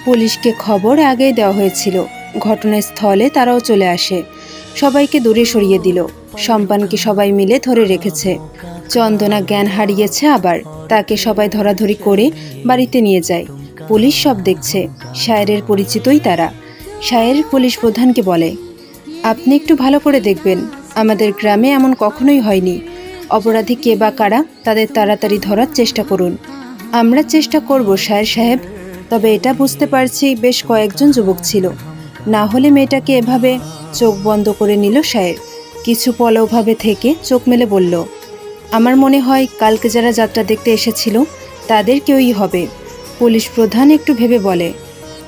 পুলিশকে খবর আগেই দেওয়া হয়েছিল। ঘটনাস্থলে তারাও চলে আসে, সবাইকে দূরে সরিয়ে দিল। সম্পানকে সবাই মিলে ধরে রেখেছে। চন্দনা জ্ঞান হারিয়েছে, আবার তাকে সবাই ধরাধরি করে বাড়িতে নিয়ে যায়। পুলিশ সব দেখছে। শায়েরের পরিচিতই তারা। শায়ের পুলিশ প্রধানকে বলে, আপনি একটু ভালো করে দেখবেন, আমাদের গ্রামে এমন কখনোই হয়নি। অপরাধী কে বা কারা, তাদের তাড়াতাড়ি ধরার চেষ্টা করুন। আমরা চেষ্টা করব শায়ের সাহেব, তবে এটা বুঝতে পারছি বেশ কয়েকজন যুবক ছিল, না হলে মেয়েটাকে এভাবে। চোখ বন্ধ করে নিল শায়ের। কিছু পলকভাবে থেকে চোখ মেলে বলল, আমার মনে হয় কালকে যারা যাত্রা দেখতে এসেছিল তাদের কেউই হবে। পুলিশ প্রধান একটু ভেবে বলে,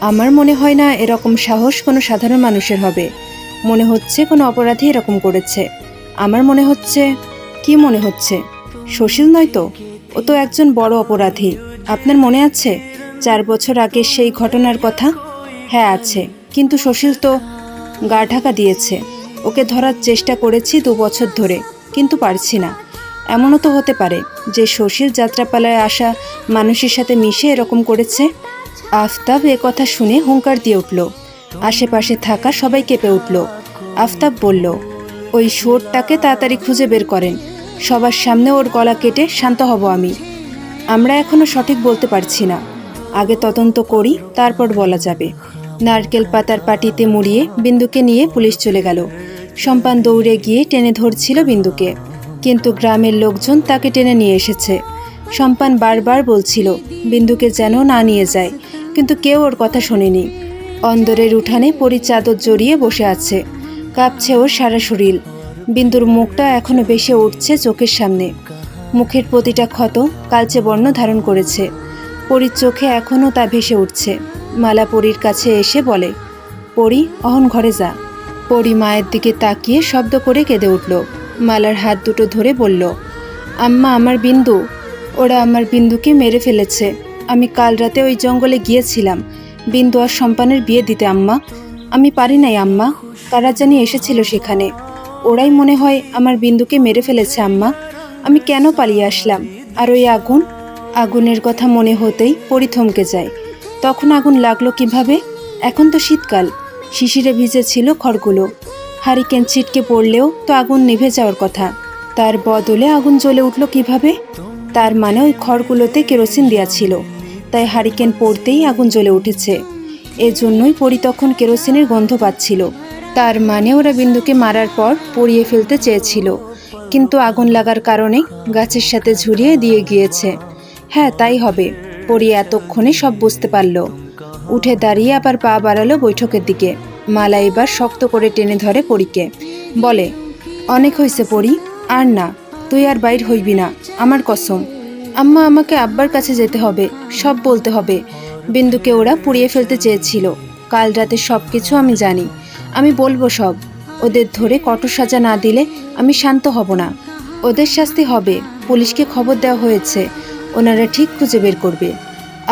আমার মনে হয় না এরকম সাহস কোনো সাধারণ মানুষের হবে। মনে হচ্ছে কোনো অপরাধী এরকম করেছে। আমার মনে হচ্ছে। কি মনে হচ্ছে? সুশীল নয় তো? ও তো একজন বড় অপরাধী। আপনার মনে আছে 4 বছর আগের সেই ঘটনার কথা? হ্যাঁ আছে, কিন্তু সুশীল তো গা ঢাকা দিয়েছে। ওকে ধরার চেষ্টা করেছি 2 বছর ধরে, কিন্তু পারছি না। এমনও তো হতে পারে যে সুশীল যাত্রাপালায় আসা মানুষের সাথে মিশে এরকম করেছে। আফতাব এ কথা শুনে হুঙ্কার দিয়ে উঠল। আশেপাশে থাকা সবাই কেঁপে উঠল। আফতাব বলল, ওই শুয়োরটাকে তাড়াতাড়ি খুঁজে বের করেন। সবার সামনে ওর গলা কেটে শান্ত হব আমি। আমরা এখনো সঠিক বলতে পারছি না, আগে তদন্ত করি, তারপর বলা যাবে। নারকেল পাতার পাটিতে মুড়িয়ে বিন্দুকে নিয়ে পুলিশ চলে গেল। সম্পান দৌড়ে গিয়ে টেনে ধরছিল বিন্দুকে, কিন্তু গ্রামের লোকজন তাকে টেনে নিয়ে এসেছে। সম্পান বারবার বলছিল বিন্দুকে যেন না নিয়ে যায়, কিন্তু কেউ ওর কথা শোনেনি। অন্দরের উঠানে পরি চাদর জড়িয়ে বসে আছে, কাঁপছে ওর সারা শরীর। বিন্দুর মুখটা এখনো ভেসে উঠছে চোখের সামনে। মুখের প্রতিটা ক্ষত কালচে বর্ণ ধারণ করেছে। পরীর চোখে এখনও তা ভেসে উঠছে। মালা পরীর কাছে এসে বলে, পরি, অহন ঘরে যা। পরি মায়ের দিকে তাকিয়ে শব্দ করে কেঁদে উঠল। মালার হাত দুটো ধরে বলল, আম্মা, আমার বিন্দু, ওরা আমার বিন্দুকে মেরে ফেলেছে। আমি কাল রাতে ওই জঙ্গলে গিয়েছিলাম বিন্দু আর সম্পানের বিয়ে দিতে আম্মা। আমি পারি নাই আম্মা, কারা জানি এসেছিল সেখানে। ওরাই মনে হয় আমার বিন্দুকে মেরে ফেলেছে আম্মা। আমি কেন পালিয়ে আসলাম? আর ওই আগুন, আগুনের কথা মনে হতেই পরি থমকে যায়। তখন আগুন লাগলো কিভাবে? এখন তো শীতকাল, শিশিরে ভিজে ছিল খড়গুলো। হারিকেন ছিটকে পড়লেও তো আগুন নিভে যাওয়ার কথা, তার বদলে আগুন জ্বলে উঠল কিভাবে? তার মানে ওই খড়গুলোতে কেরোসিন দেওয়া ছিল, তাই হারিকেন পড়তেই আগুন জ্বলে উঠেছে। এজন্যই পরি তখন কেরোসিনের গন্ধ পাচ্ছিল। তার মানে ওরা বিন্দুকে মারার পর পুড়িয়ে ফেলতে চেয়েছিল, কিন্তু আগুন লাগার কারণে গাছের সাথে ঝুরিয়ে দিয়ে গিয়েছে। হ্যাঁ, তাই হবে। পরি এতক্ষণে সব বুঝতে পারল। উঠে দাঁড়িয়ে আবার পা বাড়ালো বৈঠকের দিকে। মালা এবার শক্ত করে টেনে ধরে পরীকে, বলে, অনেক হয়েছে পরি, আর না, তুই আর বাইর হইবি না, আমার কসম। আম্মা, আমাকে আব্বার কাছে যেতে হবে, সব বলতে হবে। বিন্দুকে ওরা পুড়িয়ে ফেলতে চেয়েছিল। কাল রাতে সব কিছু আমি জানি, আমি বলবো সব। ওদের ধরে কঠোর সাজা না দিলে আমি শান্ত হব না। ওদের শাস্তি হবে, পুলিশকে খবর দেওয়া হয়েছে, ওনারা ঠিক খুঁজে বের করবে।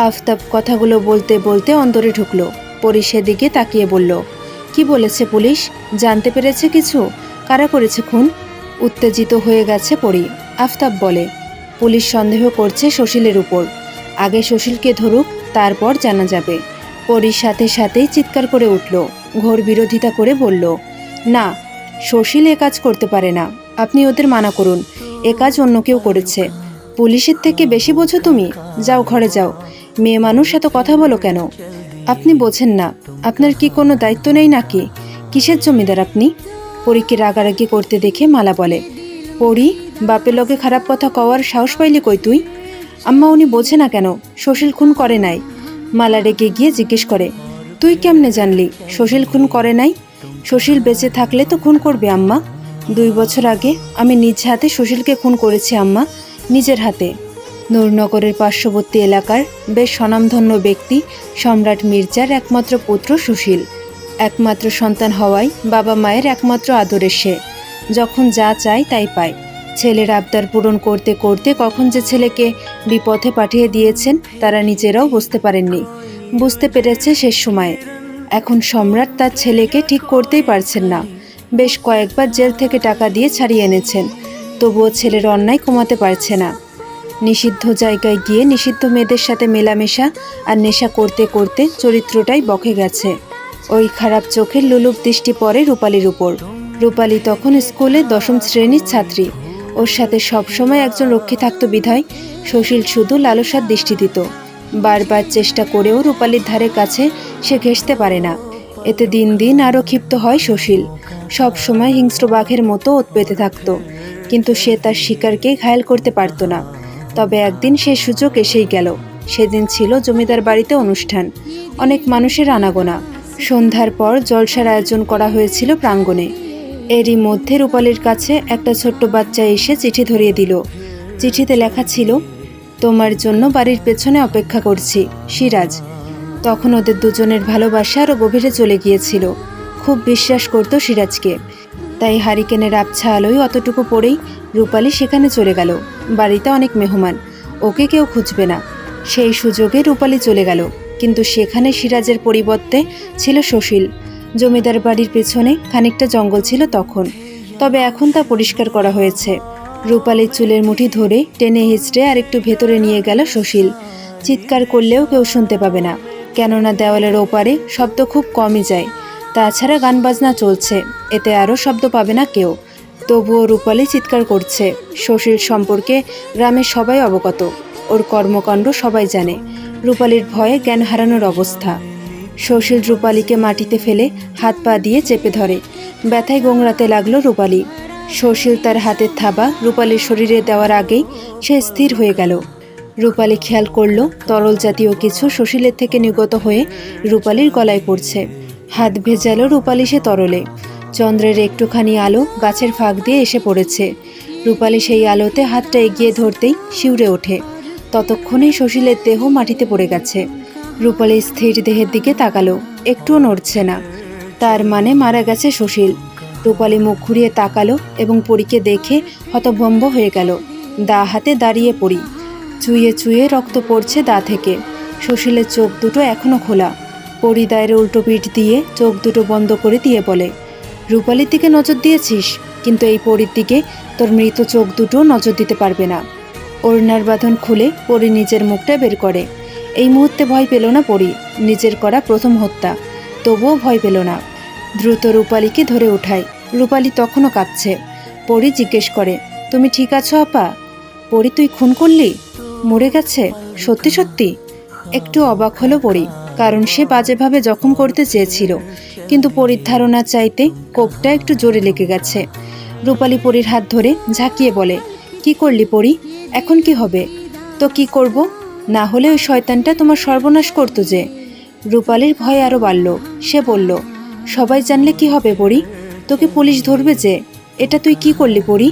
আফতাব কথাগুলো বলতে বলতে অন্দরে ঢুকলো। পরি সেদিকে তাকিয়ে বলল, কি বলেছে পুলিশ? জানতে পেরেছে কিছু? কারা করেছে খুন? উত্তেজিত হয়ে গেছে পরি। আফতাব বলে, পুলিশ সন্দেহ করছে সুশীলের উপর। আগে সুশীলকে ধরুক, তারপর জানা যাবে। পরির সাথে সাথেই চিৎকার করে উঠল, ঘোর বিরোধিতা করে বলল, না, সুশীল এ কাজ করতে পারে না। আপনি ওদের মানা করুন, এ কাজ অন্য কেউ করেছে। পুলিশের থেকে বেশি বোঝো তুমি? যাও, ঘরে যাও। মেয়ে মানুষ এত কথা বলো কেন? আপনি বোঝেন না? আপনার কি কোনো দায়িত্ব নেই নাকি? কিসের জমিদার আপনি? পরীকে রাগারাগি করতে দেখে মালা বলে, পরি, বাপের লগে খারাপ কথা কওয়ার সাহস পাইলি কই তুই? আম্মা, উনি বোঝে না কেন সুশীল খুন করে নাই? মালা রেগে গিয়ে জিজ্ঞেস করে, তুই কেমনে জানলি সুশীল খুন করে নাই? সুশীল বেঁচে থাকলে তো খুন করবে আম্মা। 2 বছর আগে আমি নিজ হাতে সুশীলকে খুন করেছি আম্মা, নিজের হাতে। নূরনগরের পার্শ্ববর্তী এলাকার বেশ স্বনামধন্য ব্যক্তি সম্রাট মির্জার একমাত্র পুত্র সুশীল। একমাত্র সন্তান হওয়ায় বাবা মায়ের একমাত্র আদরের সে। যখন যা চায় তাই পায়। ছেলের আবদার পূরণ করতে করতে কখন যে ছেলেকে বিপথে পাঠিয়ে দিয়েছেন তারা নিজেরাও বুঝতে পারেননি। বুঝতে পেরেছে শেষ সময়ে। এখন সম্রাট তার ছেলেকে ঠিক করতেই পারছেন না। বেশ কয়েকবার জেল থেকে টাকা দিয়ে ছাড়িয়ে এনেছেন, তবুও ছেলের অন্যায় কমাতে পারছে না। নিষিদ্ধ জায়গায় গিয়ে নিষিদ্ধ মেয়েদের সাথে মেলামেশা আর নেশা করতে করতে চরিত্রটাই বকে গেছে। ওই খারাপ চোখের লোলুপ দৃষ্টি পড়ে রূপালীর উপর। রূপালী তখন স্কুলে 10ম শ্রেণীর ছাত্রী। ওর সাথে সবসময় একজন রক্ষী থাকত বিধায় সুশীল শুধু লালসার দৃষ্টি দিত। বারবার চেষ্টা করেও রূপালীর ধারে কাছে সে ঘেঁষতে পারে না। এতে দিন দিন আরও ক্ষিপ্ত হয় সুশীল। সব সময় হিংস্র বাঘের মতো ওত পেতে থাকত, কিন্তু সে তার শিকারকে ঘায়েল করতে পারত না। তবে একদিন সে সুযোগ এসেই গেল। সেদিন ছিল জমিদার বাড়িতে অনুষ্ঠান, অনেক মানুষের আনাগোনা। সন্ধ্যার পর জলসার আয়োজন করা হয়েছিল প্রাঙ্গণে। এরই মধ্যে রূপালীর কাছে একটা ছোট্ট বাচ্চা এসে চিঠি ধরিয়ে দিল। চিঠিতে লেখা ছিল, তোমার জন্য বাড়ির পেছনে অপেক্ষা করছি, সিরাজ। তখন ওদের দুজনের ভালোবাসা আরও গভীরে চলে গিয়েছিল। খুব বিশ্বাস করত সিরাজকে, তাই হারিকেনের আবছা আলোয় অতটুকু পড়েই রূপালী সেখানে চলে গেল। বাড়িতে অনেক মেহমান, ওকে কেউ খুঁজবে না। সেই সুযোগে রূপালী চলে গেল, কিন্তু সেখানে সিরাজের পরিবর্তে ছিল সুশীল। জমিদার বাড়ির পেছনে খানিকটা জঙ্গল ছিল তখন, তবে এখন তা পরিষ্কার করা হয়েছে। রূপালীর চুলের মুঠি ধরে টেনে হিঁচড়ে আর একটু ভেতরে নিয়ে গেল সুশীল। চিৎকার করলেও কেউ শুনতে পাবে না, কেননা দেওয়ালের ওপারে শব্দ খুব কমই যায়। তাছাড়া গান বাজনা চলছে, এতে আরও শব্দ পাবে না কেউ। তবুও রূপালী চিৎকার করছে। সুশীল সম্পর্কে গ্রামের সবাই অবগত, ওর কর্মকাণ্ড সবাই জানে। রূপালীর ভয়ে জ্ঞান হারানোর অবস্থা। সুশীল রূপালীকে মাটিতে ফেলে হাত পা দিয়ে চেপে ধরে। ব্যথায় গোংড়াতে লাগলো রূপালী। সুশীল তার হাতের থাবা রূপালীর শরীরে দেওয়ার আগেই সে স্থির হয়ে গেল। রূপালী খেয়াল করল তরল জাতীয় কিছু সুশীলের থেকে নির্গত হয়ে রূপালীর গলায় পড়ছে। হাত ভেজালো রূপালী সে তরলে। চন্দ্রের একটুখানি আলো গাছের ফাঁক দিয়ে এসে পড়েছে। রূপালী সেই আলোতে হাতটা এগিয়ে ধরতেই শিউরে ওঠে। ততক্ষণেই সুশীলের দেহ মাটিতে পড়ে গেছে। রূপালী স্থির দেহের দিকে তাকালো, একটুও নড়ছে না। তার মানে মারা গেছে সুশীল। রূপালী মুখ ঘুরিয়ে তাকালো এবং পরীকে দেখে হতভম্ব হয়ে গেল। দা হাতে দাঁড়িয়ে পড়ি, চুইয়ে চুইয়ে রক্ত পড়ছে দা থেকে। সুশীলের চোখ দুটো এখনো খোলা। পরি দায়ের উল্টো পিঠ দিয়ে চোখ দুটো বন্ধ করে দিয়ে বলে, রূপালীর দিকে নজর দিয়েছিস, কিন্তু এই পরির দিকে তোর মৃত চোখ দুটো নজর দিতে পারবে না। ওড়নার বাঁধন খুলে পরি নিজের মুখটা বের করে। এই মুহূর্তে ভয় পেল না পরি, নিজের করা প্রথম হত্যা, তবুও ভয় পেল না। দ্রুত রূপালীকে ধরে উঠায়। রূপালী তখনও কাঁদছে। পরি জিজ্ঞেস করে, তুমি ঠিক আছো আপা? পরি, তুই খুন করলি? মরে গেছে? সত্যি সত্যি? একটু অবাক হলো পরি, কারণ সে বাজেভাবে জখম করতে চেয়েছিল, কিন্তু পরির ধারণা চাইতে কোপটা একটু জোরে লেগে গেছে। রূপালী পরির হাত ধরে ঝাঁকিয়ে বলে, কি করলি পরি? এখন কি হবে? তো কি করব? না হলে ওই শয়তানটা তোমার সর্বনাশ করতো যে। রূপালীর ভয় আরও বাড়ল। সে বলল, সবাই জানলে কি হবে পরি? তোকে পুলিশ ধরবে যে। এটা তুই কি করলি পরি?